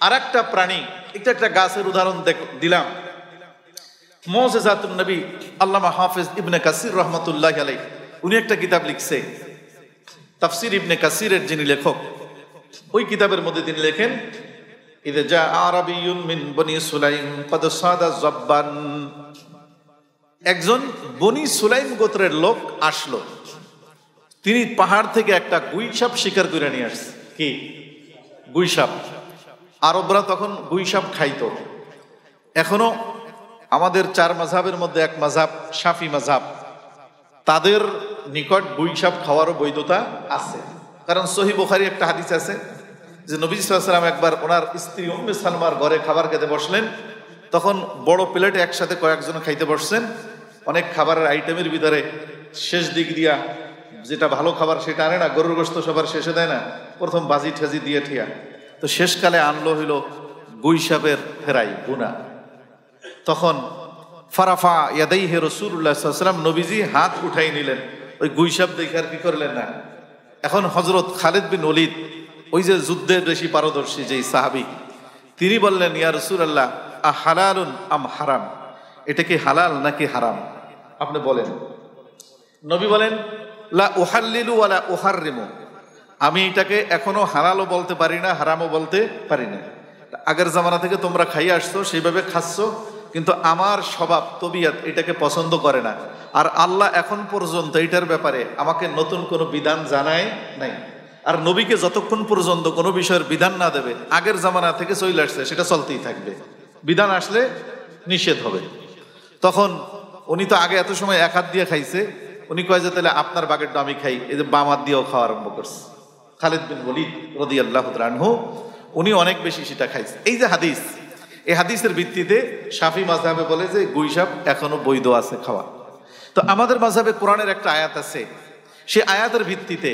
আর একটা প্রাণী, একটা গাছের উদাহরণ দিলাম। মুজিজাতুন নবী আল্লামা হাফেজ ইবনে কাসির রহমাতুল্লাহি আলাইহি উনি একটা কিতাব লিখছে, তাফসির ইবনে কাসিরের যিনি লেখক, ওই কিতাবের মধ্যে তিনি লেখেন, ইযা জা আরাবিয়ুন মিন বনি সুলাইম কদ সাদা যাব্বান। একজন বনি সুলাইম গোত্রের লোক আসলো, তিনি পাহাড় থেকে একটা গুইসাপ শিকার করে নিয়ে আসছে। কি গুইসাপ? আরবরা তখন গুইসাপ খাইতো। এখনো আমাদের চার মাযহাবের মধ্যে এক মাযহাব শাফি মাযহাব, তাদের নিকট গুইসাপ খাওয়ারও বৈধতা আছে। কারণ সহিহ বুখারী একটা হাদিস আছে যে নবী সাল্লাল্লাহু আলাইহি ওয়াসাল্লাম একবার ওনার স্ত্রী উম্মে সালমার ঘরে খাবার খেতে বসলেন, তখন বড় প্লেটে একসাথে কয়েকজন খাইতে বসছেন। অনেক খাবারের আইটেমের ভিতরে শেষ দিক দিয়া যেটা ভালো খাবার সেটা আনে না, গরুর গোশত সবার শেষে দেয় না, প্রথম বাজি ঠেজি দিয়ে ঠিয়া, তো শেষকালে আনলো হইল গুইসাপের ফেরাই গুনা। তখন ফারাফা ইয়াদাইহি রাসূলুল্লাহ সাল্লাল্লাহু আলাইহি ওয়াসাল্লাম, নবীজি হাত উঠাই নিলেন, ওই গুইসাপ দেখে আর কি করলেন না। এখন হযরত খালিদ বিন ওলীদ, ওই যে যুদ্ধের বেশি পারদর্শী যেই সাহাবী, তিনি বললেন, ইয়া রাসূলুল্লাহ আহালালুন আম হারাম, এটা কি হালাল নাকি হারাম আপনি বলেন। নবী বলেন, লা উহাল্লিলু ওয়ালা উহাররিমু, আমি এটাকে এখনো হালালও বলতে পারি না, হারামও বলতে পারি না। আগের জামানা থেকে তোমরা খাইয়ে আসছো, সেইভাবে খাচ্ছ, কিন্তু আমার স্বভাব তবিয়ত এটাকে পছন্দ করে না। আর আল্লাহ এখন পর্যন্ত এটার ব্যাপারে আমাকে নতুন কোনো বিধান জানায় নাই। আর নবীকে যতক্ষণ পর্যন্ত কোনো বিষয়ের বিধান না দেবে, আগের জামানা থেকে চলে আসছে, সেটা চলতেই থাকবে। বিধান আসলে নিষেধ হবে। তখন উনি তো আগে এত সময় এক হাত দিয়ে খাইছে, উনি কয় যে তাহলে আপনার বাগেরটা আমি খাই, এই যে বাম হাত দিয়েও খাওয়া আরম্ভ করছে। খালিদ বিন ওলীদ রাদিয়াল্লাহু তাআলা আনহু উনি অনেক বেশি সেটা খাইছে। এই যে হাদিস, এই হাদিসের ভিত্তিতে শাফি মাযহাবে বলে যে গুইসাপ এখনো বৈধ আছে খাওয়া। তো আমাদের মাযহাবে কোরআনের একটা আয়াত আছে, সেই আয়াতের ভিত্তিতে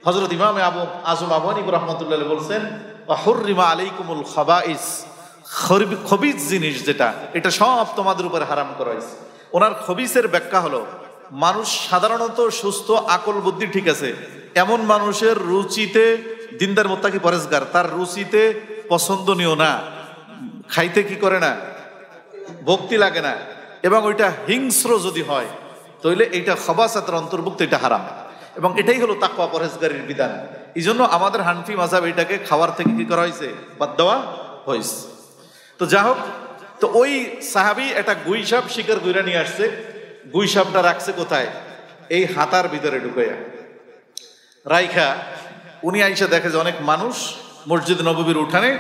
হযরত ইমাম আবু আযম আবু হানিফা রাহমাতুল্লাহ আলাইহি বলছেন, ওয়া হুররিমা আলাইকুমুল খাবাইস, খবিস জিনিস যেটা, এটা সব তোমাদের উপর হারাম করা হয়েছে। ওনার খবিসের ব্যাখ্যা হলো, মানুষ সাধারণত সুস্থ, আকল বুদ্ধি ঠিক আছে, এমন মানুষের রুচিতে, দিনদার মুত্তাকি পরেজগার, তার রুচিতে পছন্দনীয় না, খাইতে কি করে না, ভক্তি লাগে না, এবং ওইটা হিংস্র যদি হয় তাহলে এইটা খবাসাতের অন্তর্ভুক্ত, এটা হারাম। এবং এটাই হলো তাকওয়া পরহেজগারির বিধান। এই জন্য আমাদের হানফি মাযহাব এটাকে খাওয়ার থেকে কি করা হয়েছে, বাদ দেওয়া হয়েছে। তো যা হোক, তো ওই সাহাবী একটা গুইসাপ শিকার করে নিয়ে আসছে। গুইসাপটা রাখছে কোথায়? এই হাতার ভিতরে ঢুকাইয়া রাইখা উনি আইসা দেখে যে অনেক মানুষ মসজিদ নববীর উঠানে,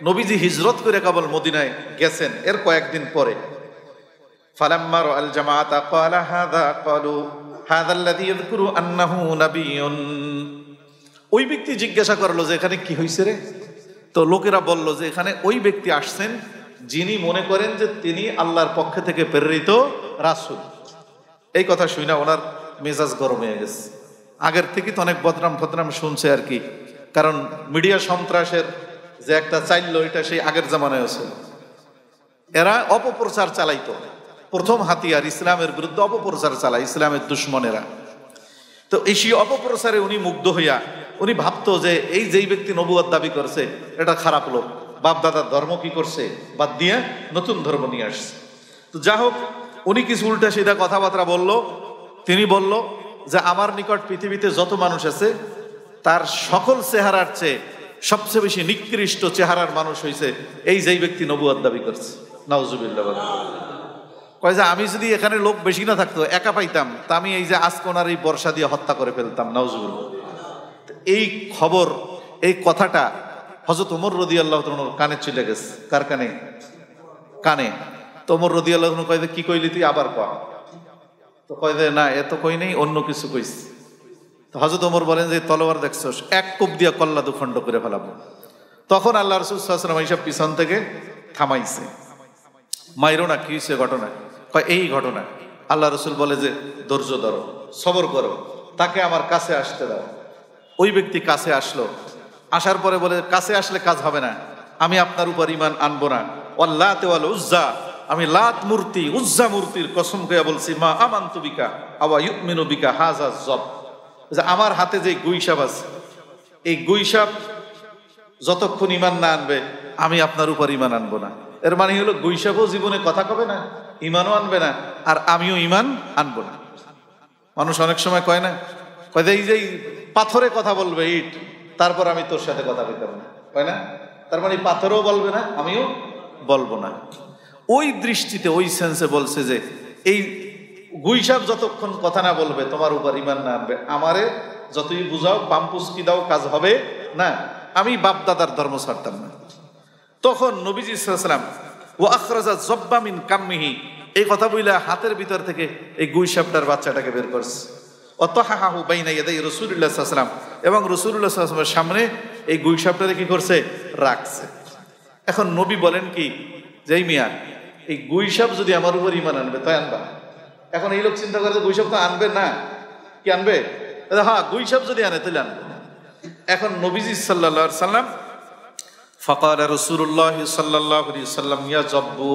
নবীজি হিজরত করে কেবল মদিনায় গেছেন এর কয়েকদিন পরে। ফালাম্মা রাআল জামাআতা ক্বালা হাযা ক্বালু হাযা আল্লাযী ইয়াযকুরু আন্নাহু নাবিয়্যুন। ওই ব্যক্তি জিজ্ঞাসা করলো যে এখানে কি হইছে রে? তো লোকেরা বলল যে এখানে ওই ব্যক্তি আসছেন যিনি মনে করেন যে তিনি আল্লাহর পক্ষ থেকে প্রেরিত রাসূল। এই কথা শুনে ওনার মেজাজ গরম হয়ে গেছে। আগের থেকে তো অনেক বদনাম ফদনাম শুনছে আর কি, কারণ মিডিয়া সন্ত্রাসের যে একটা চাইল, এটা সেই আগের জামানায় ছিল। এরা অপপ্রচার চালাইতো, প্রথম হাতিয়ার ইসলামের বিরুদ্ধে অপপ্রচার চালায় ইসলামের দুশ্মনেরা। তো এই সেই অপপ্রচারে উনি মুগ্ধ হইয়া উনি ভাবতো যে এই যেই ব্যক্তি নবুয়ত দাবি করছে এটা খারাপ লোক, বাপ দাদার ধর্ম কি করছে বাদ দিয়ে নতুন ধর্ম নিয়ে আসছে। তো যা হোক, উনি কিছু উল্টা সিধা কথাবার্তা বলল। তিনি বলল যে আমার নিকট পৃথিবীতে যত মানুষ আছে তার সকল চেহারার চেয়ে সবচেয়ে বেশি নিকৃষ্ট চেহারার মানুষ হয়েছে এই যেই ব্যক্তি নবুয়ত দাবি করছে। নাউজুবিল্লাহ। কয় যে আমি যদি এখানে লোক বেশি না থাকতো, একা পাইতাম, তা আমি এই যে আজকে ওনার এই বর্ষা দিয়ে হত্যা করে ফেলতাম। নাউজুবিল্লাহ। এই খবর, এই কথাটা হযরত ওমর রাদিয়াল্লাহু তাআলা কানে চলে গেছে। কার কানে? কানে। তো ওমর রাদিয়াল্লাহু তাআলা কয় যে কি কইলি তুই, আবার কয়। তো কয় যে না এত কই নেই, অন্য কিছু কইছি। তো হযরত ওমর বলেন যে তলোয়ার দেখছস, এক কোপ দিয়া কল্লা দুখণ্ড করে ফেলাবো। তখন আল্লাহ রাসূল সাল্লাল্লাহু আলাইহি ওয়াসাল্লাম এইসব পিছন থেকে থামাইছে। মাইরো না, কি হয়েছে ঘটনা? কয় এই ঘটনা। আল্লাহ রাসূল বলে যে ধৈর্য ধরো, সবর করো, তাকে আমার কাছে আসতে দাও। ওই ব্যক্তি কাছে আসলো, আসার পরে বলে কাছে আসলে কাজ হবে না, আমি আপনার উপর ঈমান আনবো না। ওয়াল্লাত ওয়াল উজ্জা, আমি লাত মূর্তি উজ্জা মূর্তির কসম করে বলছি, মা আমানতু বিকা আওয়া ইউমিনু বিকা হাযা যব, যে আমার হাতে যে গুইসাপ আছে, এই গুইসাপ যতক্ষণ ঈমান না আনবে আমি আপনার উপর ঈমান আনবো না। এর মানে হলো গুইসাপও জীবনে কথা কবে না, ঈমানও আনবে না, আর আমিও ঈমান আনবো না। মানুষ অনেক সময় কয় না, কয় যে এই যে পাথরে কথা বলবে ইট, তারপর আমি তোর সাথে কথা বলতে পারবো না, কয় না? তার মানে পাথরও বলবে না, আমিও বলবো না। ওই দৃষ্টিতে ওই সেন্সে বলছে যে এই গুইসাপ যতক্ষণ কথা না বলবে তোমার উপর ঈমান না আনবে, আমারে যতই বুঝাও পাম্পুস্কি দাও, কাজ হবে না, আমি বাপ দাদার ধর্ম ছাড়তাম না। তখন নবীজি সাল্লাল্লাহু আলাইহি ওয়াসাল্লাম ওয়া আখরাজা যব্বা মিন কাম্মিহি, এই কথা বইলা হাতের ভিতর থেকে এই গুইসাপটার বাচ্চাটাকে বের করছে। অতহাহু বাইনা ইয়াদাই রাসূলুল্লাহ সাল্লাল্লাহু আলাইহি ওয়াসাল্লাম, এবং রাসূলুল্লাহ সাল্লাল্লাহু আলাইহি ওয়াসাল্লামের সামনে এই গুইসাপটাকে কি করছে, রাখছে। এখন নবী বলেন কি, যেই মিয়া এই গুইসাপ যদি আমার উপর ঈমান আনবে তাই আনবা। এখন এই লোক চিন্তা করে যে গুইসাপ তো আনবে না, কি আনবে? হ্যাঁ, গুইসাপ যদি আনে তাহলে আনবে। এখন নবীজি সাল্লাল্লাহু আলাইহি ওয়াসাল্লাম ফাকালা রাসূলুল্লাহ সাল্লাল্লাহু আলাইহি ওয়াসাল্লাম ইয়া জব্বু,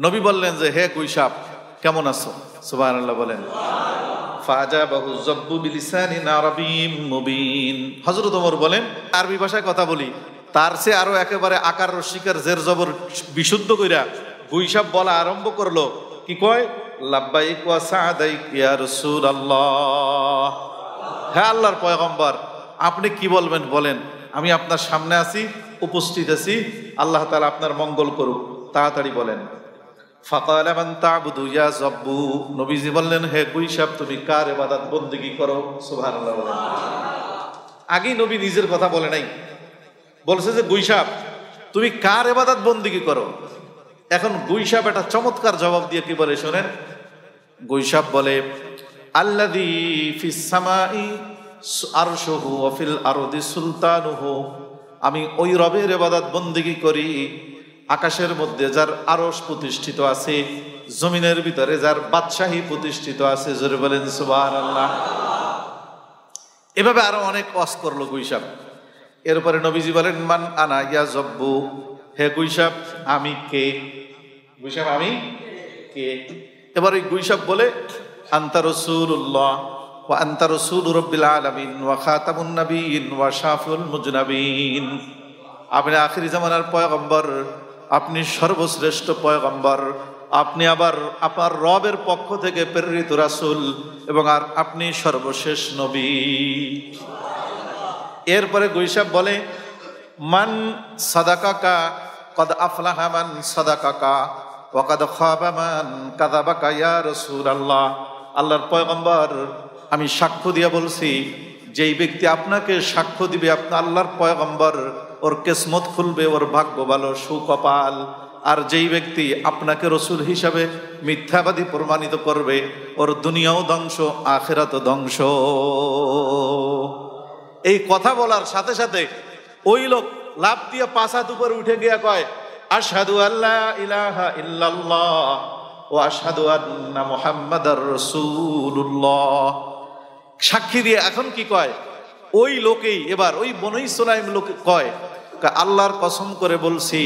নবী বললেন যে হে গুইসাপ কেমন আছো? সুবহানাল্লাহ বলেন। ফাজাবাহু জব্বু বিলিসানিন আরাবিয়্যিম মুবিন, হযরত ওমর বলেন আরবি ভাষায় কথা বলি, তার চেয়ে আরো একেবারে আকার রসিকার জের জবর বিশুদ্ধ কইরা গুইসাপ বলা আরম্ভ করলো। কি কয়? লাব্বাইক ওয়া সাদাইক ইয়া রাসূলুল্লাহ, হ্যাঁ আল্লাহর পয়গম্বর, আপনি কি বলবেন বলেন, আমি আপনার সামনে আছি, উপস্থিত আছি, আল্লাহ তাআলা আপনার মঙ্গল করুক, তাড়াতাড়ি বলেন। ফাকালা মান তা'বুদু ইয়া জব্বু, নবীজি বললেন হে গুইসাপ তুমি কার ইবাদত বندگی করো? সুবহানাল্লাহ বলেন। আগেই নবী নিজের কথা বলে নাই, বলছে যে গুইসাপ তুমি কার ইবাদত বندگی করো। এখন গুইসাপ একটা চমৎকার জবাব দিয়ে কি বলে শুনেন। গুইসাপ বলে আল্লাযী ফিস সামাই আরশুহু ওয়া ফিল আরদি সুলতানুহু, আমি ওই রবের ইবাদত বندگی করি আকাশের মধ্যে যার আরশ প্রতিষ্ঠিত আছে, জমিনের ভিতরে যার বাদশাহী প্রতিষ্ঠিত আছে। জোরে বলেন সুবহানাল্লাহ। এভাবে আরো অনেক ওয়াজ করলো গুইসাপ। এরপরে নবীজি বলেন মান আনা ইয়া জব্বু, হে গুইসাপ আমি কে? গুইসাপ আমি কে? এবার ওই গুইসাপ বলে আনতা রাসূলুল্লাহ ওয়া আনতা রাসূলু রাব্বিল আলামিন ওয়া খাতামুন নাবিয়্যিন ওয়া শাফিউল মুজনাবিন, আপনি আখিরি জামানার পয়গম্বর, আপনি সর্বশ্রেষ্ঠ পয়গম্বর, আপনি আবার আপনার রবের পক্ষ থেকে প্রেরিত রাসূল, এবং আর আপনি সর্বশেষ নবী। এরপরে গুইসাপ বলে মান সাদাকাকা কদ আফলাহা মান সাদাকাকা ওয়া কদ খাবা মান কাযাবাকা ইয়া রাসূলুল্লাহ, আল্লাহর পয়গম্বর আমি সাক্ষ্য দিয়ে বলছি, যেই ব্যক্তি আপনাকে সাক্ষ্য দিবে আপনি আল্লাহর পয়গম্বর, ওর কিসমত খুলবে, ওর ভাগ্য ভালো, সুকপাল। আর যেই ব্যক্তি আপনাকে রসুল হিসাবে মিথ্যাবাদী প্রমাণিত করবে, ওর দুনিয়াও ধ্বংস আখিরাতও ধ্বংস। এই কথা বলার সাথে সাথে ওই লোক লাফ দিয়ে 5 হাত উপরে উঠে গিয়া কয় আশহাদু আল্লা ইলাহা ইল্লাল্লাহ ওয়া আশহাদু আন্না মুহাম্মাদার রাসূলুল্লাহ, সাক্ষী দিয়ে এখন কি কয় ওই লোকেই, এবার ওই বনী সুলাইম লোক কয় আল্লাহর কসম করে বলছি,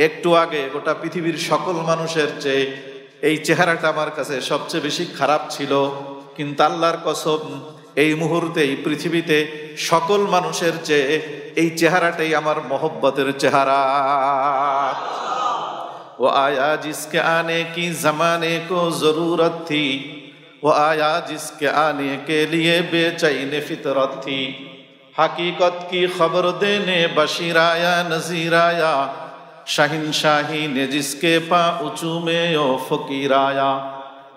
একটু আগে গোটা পৃথিবীর সকল মানুষের চেয়ে এই চেহারাটা আমার কাছে সবচেয়ে বেশি খারাপ ছিল, কিন্তু আল্লাহর কসম এই মুহূর্তে এই পৃথিবীতে সকল মানুষের চেয়ে এই চেহারাটাই আমার মহব্বতের চেহারা। ও আয়া জিসকে আনে কি জমানে কো জরুরত থি, ও আয়া জিসকে আনে কে লিয়ে বেচैन फितरत थी, हकीकत की खबर देने बशीर आया नजीर आया, शहंशाही ने जिसके पाँचू में ओ फकीर आया,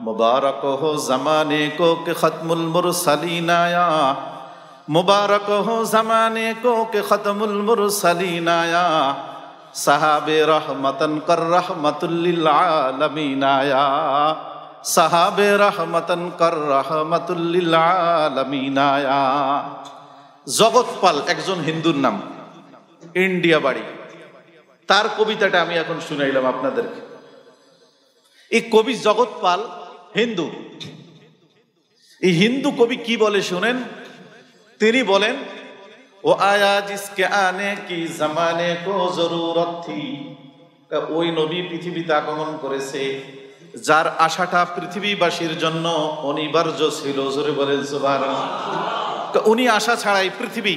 मुबारक हो जमाने को कि खत्मुल मुरसलीन आया, मुबारक हो ज़माने को के ख़त्मुल मुरसलीन आया, सहाबे रहमतन कर रहमतुल लिल आलमीन आया, सहाबे रहमतन कर रहमतुल लिल आलमीन आया। জগৎপাল একজন হিন্দুর নাম, ইন্ডিয়া বাড়ি। তার কবিতাটা আমি এখন শুনাইলাম আপনাদেরকে। এই কবি জগৎপাল হিন্দু। এই হিন্দু কবি কি বলে শুনেন। তিনি বলেন, ও আয়া জিসকে আনে কি জামানে কো জরুরত থি, ওই নবী পৃথিবীতে আগমন করেছে যার আশাটা পৃথিবীবাসীর জন্য অনিবার্য ছিল। জোরে বলেন সুবহানাল্লাহ। উনি আশা ছাড়াই পৃথিবী,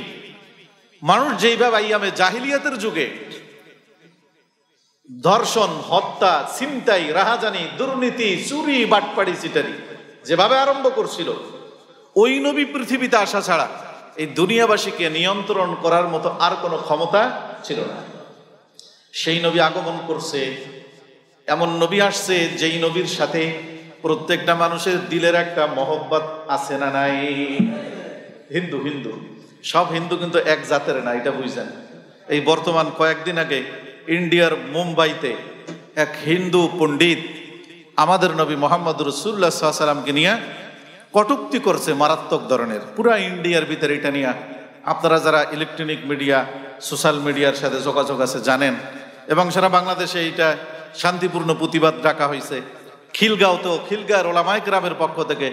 মানুষ যেইভাবে আইয়ামে জাহিলিয়াতের যুগে ধর্ষণ, হত্যা, ছিনতাই, রাহাজানি, দুর্নীতি, চুরি, বাটপাড়ি, চিটারি যেভাবে আরম্ভ করছিল, ওই নবী পৃথিবীতে আসা ছাড়া এই দুনিয়াবাসীকে নিয়ন্ত্রণ করার মতো আর কোনো ক্ষমতা ছিল না। সেই নবী আগমন করছে। এমন নবী আসছে যেই নবীর সাথে প্রত্যেকটা মানুষের দিলের একটা মহব্বত আছে না নাই। হিন্দু হিন্দু সব হিন্দু কিন্তু এক জাতের না, এটা বুঝছেন। এই বর্তমান কয়েকদিন আগে ইন্ডিয়ার মুম্বাইতে এক হিন্দু পণ্ডিত আমাদের নবী মোহাম্মদ রাসূলুল্লাহ সাল্লাল্লাহু আলাইহি ওয়াসাল্লামকে নিয়ে কটূক্তি করছে মারাত্মক ধরনের। পুরা ইন্ডিয়ার ভিতরে এটা নিয়ে আপনারা যারা ইলেকট্রনিক মিডিয়া, সোশ্যাল মিডিয়ার সাথে যোগাযোগ আছে জানেন। এবং সারা বাংলাদেশে এইটা শান্তিপূর্ণ প্রতিবাদ ডাকা হয়েছে। খিলগাঁওতেও খিলগাঁওয়ের ওলামায়ে কেরামের পক্ষ থেকে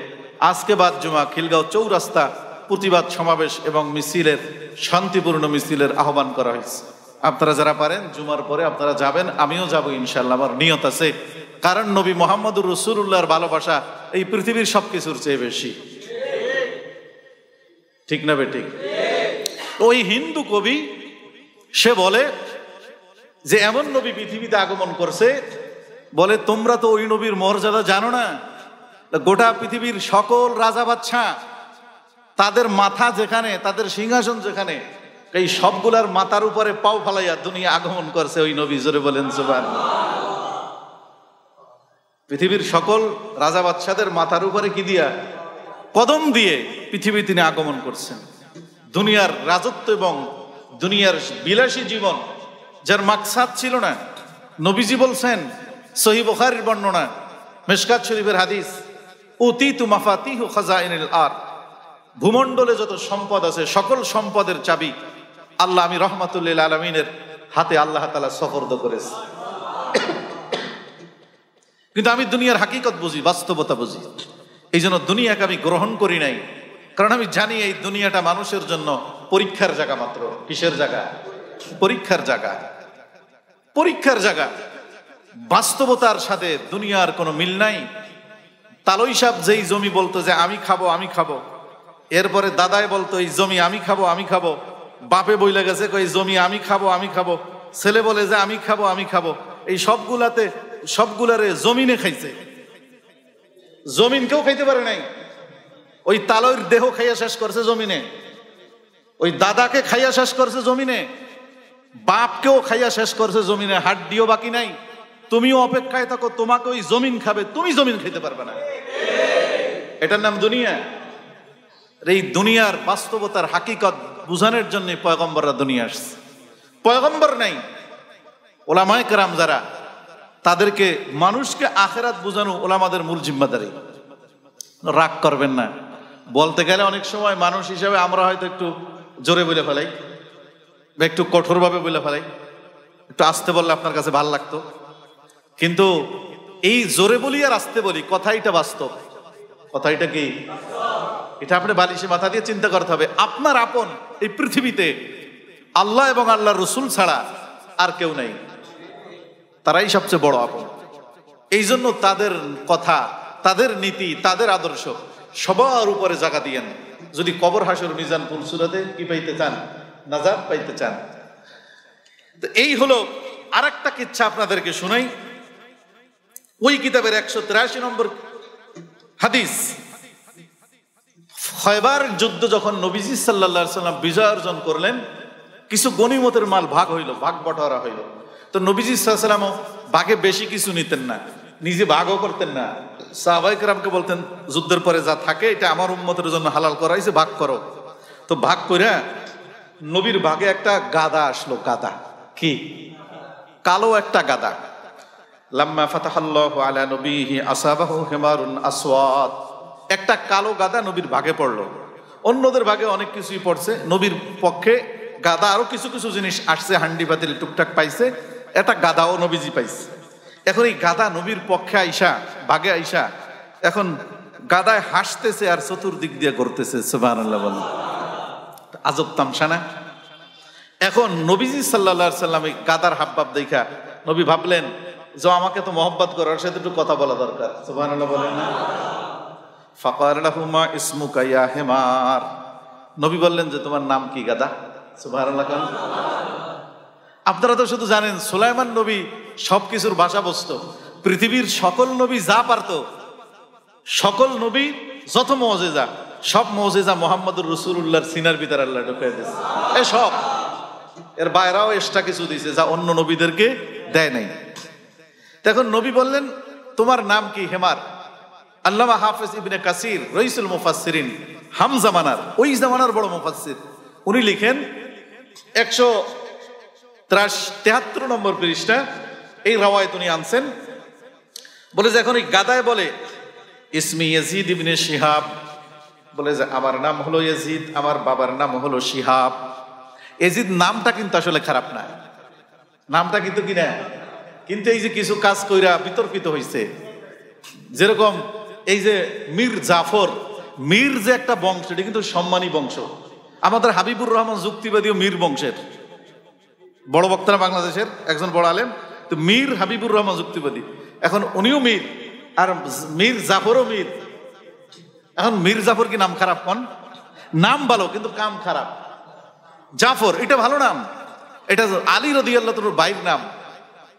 আজকে বাদ জুমা খিলগাঁও চৌরাস্তা প্রতিবাদ সমাবেশ এবং মিছিলের, শান্তিপূর্ণ মিছিলের আহ্বান করা হয়েছে। আপনারা যারা পারেন জুমার পরে আপনারা যাবেন, আমিও যাব ইনশাল্লাহ, আমার নিয়ত আছে। কারণ নবী মুহাম্মদুর রাসূলুল্লাহর ভালোবাসা এই পৃথিবীর সবকিছুর চেয়ে বেশি। ঠিক না বেঠিক? ওই হিন্দু কবি সে বলে যে এমন নবী পৃথিবীতে আগমন করছে, বলে তোমরা তো ওই নবীর মর্যাদা জানো না। গোটা পৃথিবীর সকল রাজা বাদশা তাদের মাথা যেখানে, তাদের সিংহাসন যেখানে, এই সবগুলার মাথার উপরে পাও ফালাইয়া দুনিয়া আগমন করছে ওই নবী। জোরে বলেন সুবহানাল্লাহ। পৃথিবীর সকল রাজা বাদশাদের মাথার উপরে কি দিয়া? কদম দিয়ে পৃথিবী তিনি আগমন করছেন। দুনিয়ার রাজত্ব এবং দুনিয়ার বিলাসী জীবন যার মাকসাদ ছিল না, নবীজি বলছেন, সহিহ বুখারীর বর্ণনা, মিশকাত শরীফের হাদিস, উতিতু মাফাতিহু খাজাইনিল আরদ, ভূমণ্ডলে যত সম্পদ আছে সকল সম্পদের চাবি আল্লাহ আমি রহমাতুল লিল আলামিনের হাতে আল্লাহ তাআলা সুপর্দ করেছে। কিন্তু আমি দুনিয়ার হাকিকত বুঝি, বাস্তবতা বুঝি। এই জন্য দুনিয়াকে আমি গ্রহণ করি নাই, কারণ আমি জানি এই দুনিয়াটা মানুষের জন্য পরীক্ষার জায়গা মাত্র। কিসের জায়গা? পরীক্ষার জায়গা। পরীক্ষার জায়গা। বাস্তবতার সাথে দুনিয়ার কোনো মিল নাই। তালই সাহেব যেই জমি বলতো যে আমি খাবো আমি খাবো, এরপরে দাদাই বলতো এই জমি আমি খাবো আমি খাবো, বাপে বইলে গেছে এই জমি আমি খাবো আমি খাবো, ছেলে বলে যে আমি খাবো আমি খাবো। এই সবগুলারে জমিনে খাইছে, জমিন কেউ খাইতে পারে নাই। ওই তালইর দেহ খাইয়া শেষ করছে জমিনে, ওই দাদাকে খাইয়া শেষ করছে জমিনে, বাপকেও খাইয়া শেষ করছে জমিনে, হাড্ডিও বাকি নাই। তুমিও অপেক্ষায় থাকো, তোমাকে ওই জমিন খাবে, তুমি জমিন খাইতে পারবে না। এটার নাম দুনিয়া। এই দুনিয়ার বাস্তবতার হাকিকত বুঝানোর জন্য পয়গম্বররা দুনিয়া আসছে। পয়গম্বর নাই, ওলামায়ে কেরাম যারা, তাদেরকে মানুষকে আখেরাত বুঝানো ওলামাদের মূল জিম্মাদারি। রাগ করবেন না, বলতে গেলে অনেক সময় মানুষ হিসাবে আমরা হয়তো একটু জোরে বলে ফেলাই বা একটু কঠোরভাবে বলে ফেলাই, একটু আস্তে বললে আপনার কাছে ভালো লাগতো। কিন্তু এই জোরে বলি আর আস্তে বলি কথাইটা বাস্তব। কথাইটা কি? এটা আপনি বালিশে মাথা দিয়ে চিন্তা করতে হবে। আপনার আপন এই পৃথিবীতে আল্লাহ এবং আল্লাহর রাসূল ছাড়া আর কেউ নাই, তারাই সবচেয়ে বড় আপন। এই জন্য তাদের কথা, তাদের নীতি, তাদের আদর্শ সবার উপরে জায়গা দিয়েন। যদি কবর হাসর মিজান ফুলসুরাতে কি পাইতে চান? নাজাত পাইতে চান। তো এই হলো আরেকটা কিচ্ছা আপনাদেরকে শুনাই। ওই কিতাবের 183 নম্বর হাদিস। খয়বার যুদ্ধ যখন নবীজি সাল্লাল্লাহু আলাইহি ওয়াসাল্লাম বিজয় অর্জন করলেন, কিছু গনিমতের মাল ভাগ হইল, ভাগ বটোয়ারা হইল। তো নবীজি সাল্লাল্লাহু আলাইহি ওয়াসাল্লাম ভাগে বেশি কিছু নিতেন না, নিজে ভাগও করতেন না। সাহাবায়ে কেরামকে বলতেন যুদ্ধের পরে যা থাকে এটা আমার উম্মতের জন্য হালাল করা হয়েছে, ভাগ করো। তো ভাগ কইরা নবীর ভাগে একটা গাদা আসলো। গাদা কি? কালো একটা গাদা। লাম্মা ফাতাহাল্লাহু আলা নবিহি আসাবাহু হিমারুন আসওয়াদ। একটা কালো গাদা নবীর ভাগে পড়লো। অন্যদের ভাগে অনেক কিছুই পড়ছে, নবীর পক্ষে গাদা আরো কিছু কিছু জিনিস আসছে, হান্ডি পাতিল টুকটাক পাইছে, একটা গাদাও নবীজি পাইছে। এখন এই গাদা নবীর পক্ষে আইসা, ভাগে আইসা, এখন গাদায় হাসতেছে আর চতুর্দিক দিয়ে করতেছে। সুবহানাল্লাহ বলেন, আজব তামসা না? এখন নবীজি সাল্লাল্লাহু আলাইহি সাল্লাম এই গাদার হাবভাব দেখা নবী ভাবলেন যে আমাকে তো মহব্বত করার সাথে একটু কথা বলা দরকার। সুবহানাল্লাহ বলেন না? ফাকাল লাহু মা ইসমুকা ইয়া হিমার। নবী বললেন যে তোমার নাম কি গাদা? সুবহানাল্লাহ। আপনারা তো শুধু জানেন সুলাইমান নবী সবকিছুর ভাষা বুঝতো, পৃথিবীর সকল নবী যা পারতো, সকল নবী যত মুজিজা, সব মুজিজা মুহাম্মদুর রাসূলুল্লাহর সিনার ভিতরে আল্লাহ ঢুকিয়ে দিয়েছে। এ সব, এর বাইরেও এক্সট্রা কিছু দিয়েছে যা অন্য নবীদেরকে দেয় নাই। তখন নবী বললেন তোমার নাম কি? হেমার। আল্লামা হাফেজ ইবনে কাসির রইসুল মুফাসসিরিন, হাম জামানার, ওই জামানার বড় মুফাসসির, উনি লিখেন 173 নম্বর পৃষ্ঠা এই রাওয়ায়াত উনি আনছেন। বলে যে এখন এই গাদায় বলে ইসমি ইয়াজিদ ইবনে শিহাব, বলে যে আমার নাম হলো ইয়াজিদ, আমার বাবার নাম হলো শিহাব। ইয়াজিদ নামটা কিন্তু আসলে খারাপ না, নামটা কিন্তু কি না, কিন্তু এই যে কিছু কাজ কইরা বিতর্কিত হয়েছে। যেরকম এই যে মীর জাফর, মীর যে একটা বংশ, এটা কিন্তু সম্মানী বংশ। আমাদের হাবিবুর রহমান যুক্তিবাদীও মীর বংশের বড় বক্তারা, বাংলাদেশের একজন বড় আলেম। তো মীর হাবিবুর রহমান যুক্তিবাদী, এখন উনিও মীর, আর মীর জাফরও মীর। এখন মীর জাফর কি নাম খারাপ? কোন নাম ভালো কিন্তু কাম খারাপ। জাফর এটা ভালো নাম, এটা আলী রাদিয়াল্লাহু তাআলার ভাইয়ের নাম।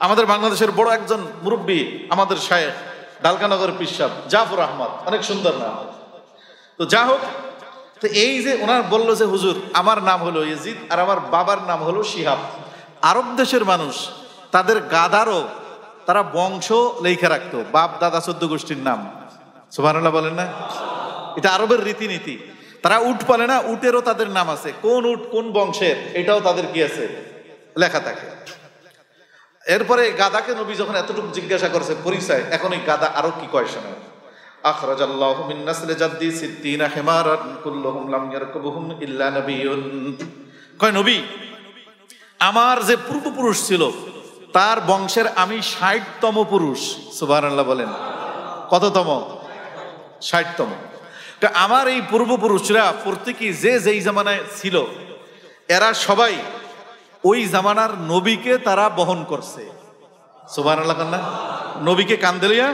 আমাদের বাংলাদেশের বড় একজন মুরব্বী, আমাদের শায়েখ ডালকানগর পিসাব জাফর আহমদ, অনেক সুন্দর নাম। তো যা হোক, তো এই যে ওনার বললো যে হুজুর আমার নাম হলো ইয়াজিদ আর আমার বাবার নাম হলো শিহাব। আরব দেশের মানুষ তাদের গাদারও তারা বংশ লেখা রাখতো, বাপ দাদা 14 গোষ্ঠীর নাম। সুবহানাল্লাহ বলেন না? এটা আরবের রীতিনীতি। তারা উট পালে না, উটেরও তাদের নাম আছে, কোন উট কোন বংশের এটাও তাদের কি আছে, লেখা থাকে। এরপরে গাদাকে নবী যখন এতটুকু জিজ্ঞাসা করছে পরিচয়, এখন এই গাদা আরো কি কয় শোনেন। আখরাজাল্লাহু মিন নাসলি জাদ্দি 60 হিমারান কুল্লুহুম লাম ইয়ারকুবুহুম ইল্লা নাবিয়্যুন। কয় নবী আমার যে পূর্বপুরুষ ছিল তার বংশের আমি 60তম পুরুষ। সুবহানাল্লাহ বলেন, কততম? 60তম। আমার এই পূর্বপুরুষরা প্রত্যেকেই যে যেই জামানায় ছিল, এরা সবাই ওই জামানার নবীকে তারা বহন করছে। সুবহানাল্লাহ না? নবীকে কাঁধে লইয়া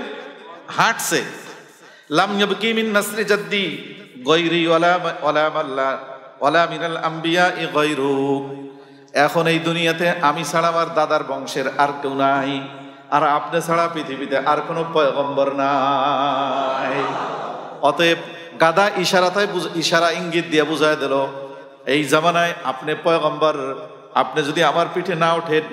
হাঁটছে। লাম ইয়াবকি মিন নাসলি জাদ্দি গায়রি ওয়ালা মিনাল আমবিয়াই গায়রু। এখন এই দুনিয়াতে আমি ছাড়া আমার দাদার বংশের আর কেউ নাই, আর আপনি ছাড়া পৃথিবীতে আর কোনো পয়গম্বর নাই। অতএব গাদা ইশারা ইঙ্গিত দিয়ে বুঝায় দিল এই জামানায় আপনি পয়গম্বর, আপনি যদি আমার পিঠে না ওঠেন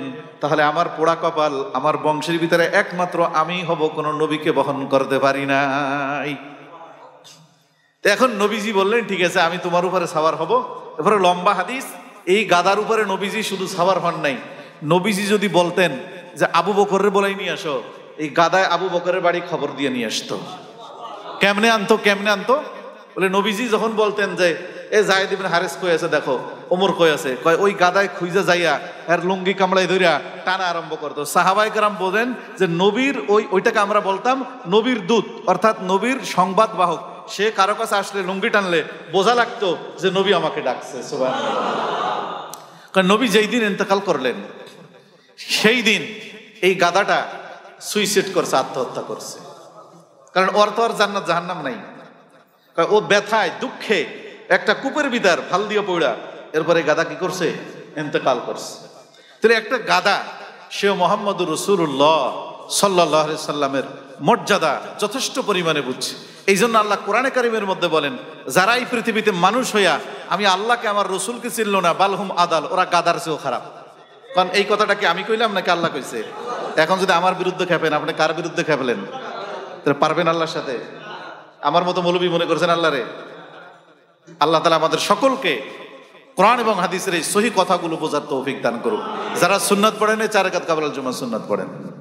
তাহলে আমার পোড়া কপাল, আমার বংশের ভিতরে একমাত্র আমি হব, কোনো নবীকে বহন করতে পারি নাই। এখন নবীজি বললেন ঠিক আছে আমি তোমার উপরে সাওয়ার হব। এরপরে লম্বা হাদিস, এই গাদার উপরে নবীজি শুধু সাওয়ার হন নাই, নবীজি যদি বলতেন যে আবু বকরের বলাই নিয়ে আসো, এই গাদায় আবু বকরের বাড়ি খবর দিয়ে নিয়ে আসতো। কেমনে আনতো? বলে নবীজি যখন বলতেন যে এ যায়েদ ইবনে হারিস কই আছে দেখো, ওমর কই আছে, কয় ওই গাদায় খুঁজে যাইয়া এর লুঙ্গি কামড়াই ধরিয়া টানা আরম্ভ করতো। সাহাবায়ে কেরাম বলেন যে নবীর ওইটাকে আমরা বলতাম নবীর দূত, অর্থাৎ নবীর সংবাদ বাহক। সে কারো কাছে আসলে লুঙ্গি টানলে বোঝা লাগতো যে নবী আমাকে ডাকছে। সুবহানাল্লাহ। কারণ নবী যেই দিন ইন্তেকাল করলেন সেই দিন এই গাদাটা সুইসাইড করছে, আত্মহত্যা করছে। কারণ ওর তো আর জান্নাত জাহান্নাম নাই। ও ব্যথায় দুঃখে একটা কূপের ভিতর ফাল দিয়ে পড়া, এরপরে গাদা কি করছে, ইন্তেকাল করছে। তাহলে একটা গাদা সে মুহাম্মদুর রাসূলুল্লাহ সাল্লাল্লাহু আলাইহি সাল্লামের মর্যাদা যথেষ্ট পরিমাণে বুঝছে। এই জন্য আল্লাহ কোরআনে কারিমের মধ্যে বলেন যারা এই পৃথিবীতে মানুষ হইয়া আমি আল্লাহকে আমার রসুলকে চিনল না, বালহুম আদাল, ওরা গাদার চেয়েও খারাপ। কারণ এই কথাটা কি আমি কইলাম নাকি আল্লাহ কইছে? এখন যদি আমার বিরুদ্ধে খেপেন, আপনি কার বিরুদ্ধে খেপলেন? তাহলে পারবেন আল্লাহর সাথে? আমার মতো মৌলবী মনে করছেন আল্লাহরে? আল্লাহ তাআলা আমাদের সকলকে কোরআন এবং হাদিসের এই সহি কথাগুলো বোঝার তৌফিক দান করুক। যারা সুন্নাত পড়েন 4 রাকাত কাবলাল জুমা সুন্নাত পড়েন।